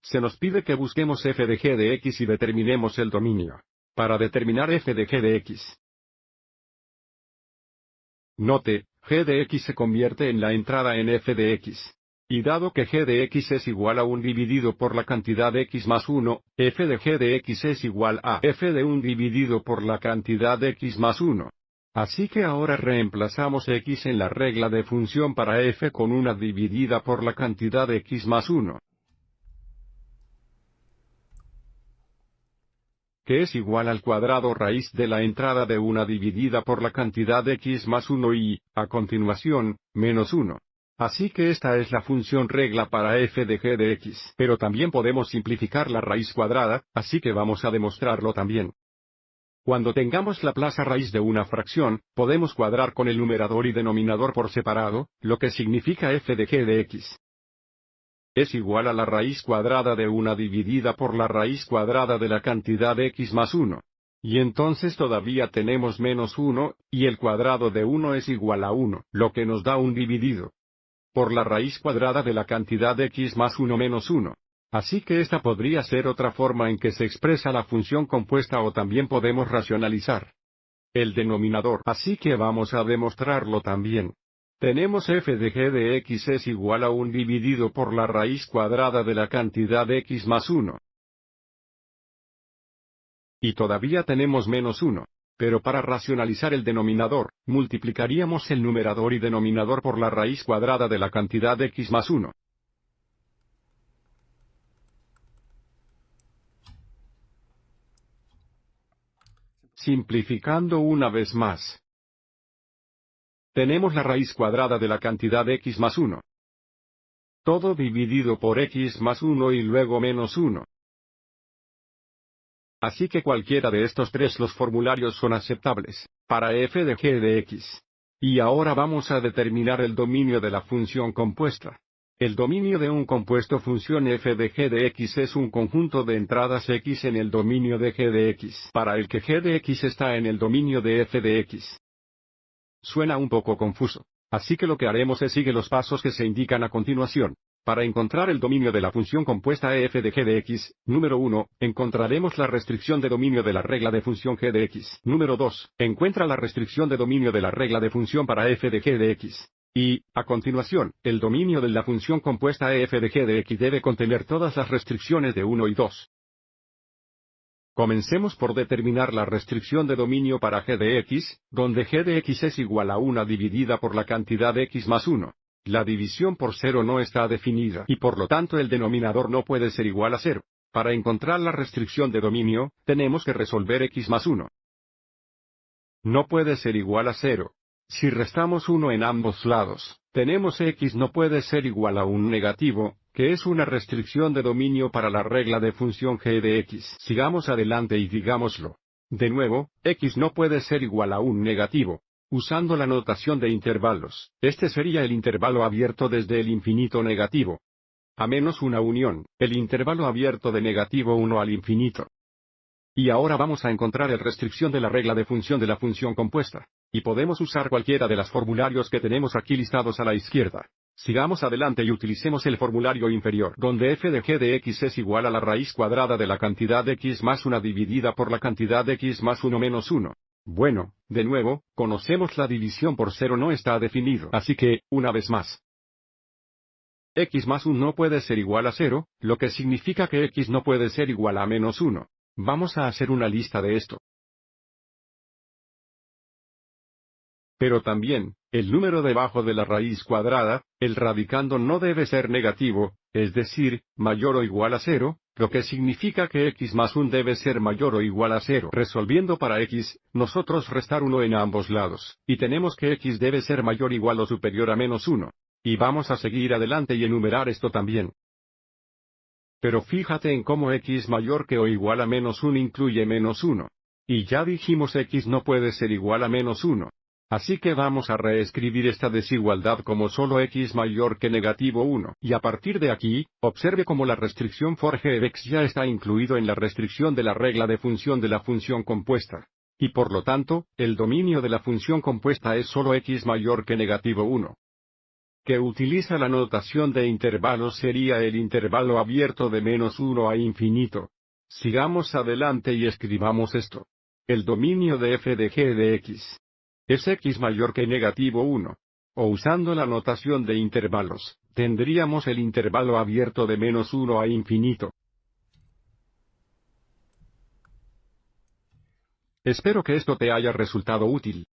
se nos pide que busquemos f de g de x y determinemos el dominio. Para determinar f de g de x. Note, g de x se convierte en la entrada en f de x. Y dado que g de x es igual a 1 dividido por la cantidad x más 1, f de g de x es igual a f de 1 dividido por la cantidad x más 1. Así que ahora reemplazamos x en la regla de función para f con 1 dividida por la cantidad x más 1. Que es igual al cuadrado raíz de la entrada de 1 dividida por la cantidad x más 1 y, a continuación, menos 1. Así que esta es la función regla para f de g de x. Pero también podemos simplificar la raíz cuadrada, así que vamos a demostrarlo también. Cuando tengamos la plaza raíz de una fracción, podemos cuadrar con el numerador y denominador por separado, lo que significa f de g de x. Es igual a la raíz cuadrada de 1 dividida por la raíz cuadrada de la cantidad x más 1. Y entonces todavía tenemos menos 1, y el cuadrado de 1 es igual a 1, lo que nos da 1 dividido por la raíz cuadrada de la cantidad x más 1 menos 1. Así que esta podría ser otra forma en que se expresa la función compuesta o también podemos racionalizar el denominador. Así que vamos a demostrarlo también. Tenemos f de g de x es igual a 1 dividido por la raíz cuadrada de la cantidad x más 1. Y todavía tenemos menos 1. Pero para racionalizar el denominador, multiplicaríamos el numerador y denominador por la raíz cuadrada de la cantidad x más 1. Simplificando una vez más. Tenemos la raíz cuadrada de la cantidad x más 1. Todo dividido por x más 1 y luego menos 1. Así que cualquiera de estos tres los formularios son aceptables, para f de g de x. Y ahora vamos a determinar el dominio de la función compuesta. El dominio de un compuesto función f de g de x es un conjunto de entradas x en el dominio de g de x, para el que g de x está en el dominio de f de x. Suena un poco confuso. Así que lo que haremos es seguir los pasos que se indican a continuación. Para encontrar el dominio de la función compuesta f de g de x, número 1, encontraremos la restricción de dominio de la regla de función g de x. Número 2, encuentra la restricción de dominio de la regla de función para f de g de x. Y, a continuación, el dominio de la función compuesta f de g de x debe contener todas las restricciones de 1 y 2. Comencemos por determinar la restricción de dominio para g de x, donde g de x es igual a 1 dividida por la cantidad x más 1. La división por 0 no está definida y por lo tanto el denominador no puede ser igual a 0. Para encontrar la restricción de dominio, tenemos que resolver x más 1. No puede ser igual a 0. Si restamos 1 en ambos lados, tenemos x no puede ser igual a un negativo, que es una restricción de dominio para la regla de función g de x. Sigamos adelante y digámoslo. De nuevo, x no puede ser igual a un negativo. Usando la notación de intervalos, este sería el intervalo abierto desde el infinito negativo a menos una unión, el intervalo abierto de negativo 1 al infinito. Y ahora vamos a encontrar la restricción de la regla de función de la función compuesta. Y podemos usar cualquiera de los formularios que tenemos aquí listados a la izquierda. Sigamos adelante y utilicemos el formulario inferior, donde f de g de x es igual a la raíz cuadrada de la cantidad x más 1 dividida por la cantidad x más 1 menos 1. Bueno, de nuevo, conocemos la división por 0 no está definido. Así que, una vez más, x más 1 no puede ser igual a 0, lo que significa que x no puede ser igual a menos 1. Vamos a hacer una lista de esto. Pero también, el número debajo de la raíz cuadrada, el radicando no debe ser negativo, es decir, mayor o igual a 0, lo que significa que x más 1 debe ser mayor o igual a 0. Resolviendo para x, nosotros restar 1 en ambos lados, y tenemos que x debe ser mayor igual o superior a menos 1. Y vamos a seguir adelante y enumerar esto también. Pero fíjate en cómo x mayor que o igual a menos 1 incluye menos 1. Y ya dijimos x no puede ser igual a menos 1. Así que vamos a reescribir esta desigualdad como solo x mayor que negativo 1. Y a partir de aquí, observe cómo la restricción for g de x ya está incluido en la restricción de la regla de función de la función compuesta. Y por lo tanto, el dominio de la función compuesta es solo x mayor que negativo 1. que utiliza la notación de intervalos sería el intervalo abierto de -1 a infinito. Sigamos adelante y escribamos esto. El dominio de f de g de x es x mayor que -1. O usando la notación de intervalos, tendríamos el intervalo abierto de -1 a infinito. Espero que esto te haya resultado útil.